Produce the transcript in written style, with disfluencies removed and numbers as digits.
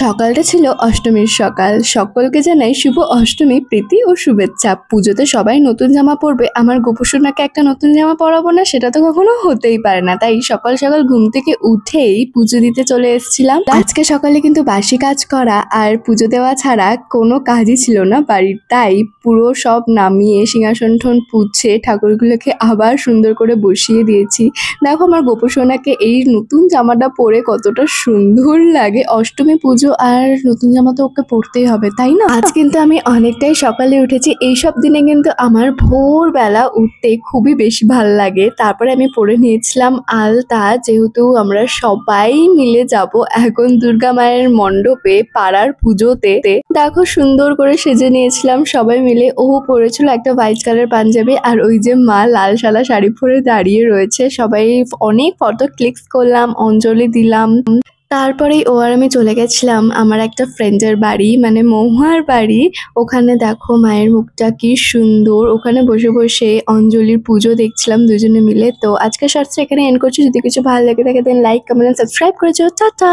সকালটা ছিল অষ্টমীর সকাল। সকলকে জানাই শুভ অষ্টমী প্রীতি ও শুভেচ্ছা। পুজোতে সবাই নতুন জামা পরবে, আমার গোপুসোনাকে একটা নতুন জামা পরাবো না, সেটা তো কখনো হতেই পারে না। তাই সকাল সকাল ঘুম থেকে উঠেই পুজো দিতে চলে এসেছিলাম। আজকে সকালে কিন্তু বাসি কাজ করা আর পুজো দেওয়া ছাড়া কোনো কাজই ছিল না বাড়ির। তাই পুরো সব নামিয়ে সিংহাসন ঠন পুছে ঠাকুরগুলোকে আবার সুন্দর করে বসিয়ে দিয়েছি। দেখো আমার গোপুসোনাকে এই নতুন জামাটা পরে কতটা সুন্দর লাগে। অষ্টমী পুজো আর নতুন জামা তো ওকে পরতেই হবে, তাই না? আজ কিন্তু আমি অনেকটাই সকালে উঠেছি। এইসব দিনে কিন্তু আমার ভোরবেলা উঠতে খুবই বেশি ভালো লাগে। তারপরে আমি পরে নিয়েছিলাম আলতা, যেহেতু আমরা সবাই মিলে যাব এখন দুর্গা মায়ের মণ্ডপে পাড়ার পুজোতে। দেখো সুন্দর করে সেজে নিয়েছিলাম সবাই মিলে। ও পরেছিল একটা হোয়াইট কালার পাঞ্জাবি, আর ওই যে মা লাল সাদা শাড়ি পরে দাঁড়িয়ে রয়েছে। সবাই অনেক ফটো ক্লিকস করলাম, অঞ্জলি দিলাম। তারপরেই ও আর আমি চলে গেছিলাম আমার একটা ফ্রেন্ডের বাড়ি, মানে মহুয়ার বাড়ি। ওখানে দেখো মায়ের মুখটা কি সুন্দর, ওখানে বসে বসে অঞ্জলির পুজো দেখছিলাম দুজনে মিলে। তো আজকের শর্টসটা এখানে এন্ড করছি। যদি কিছু ভালো লেগে থাকে দেন লাইক, কমেন্ট, সাবস্ক্রাইব করেছো। টাটা।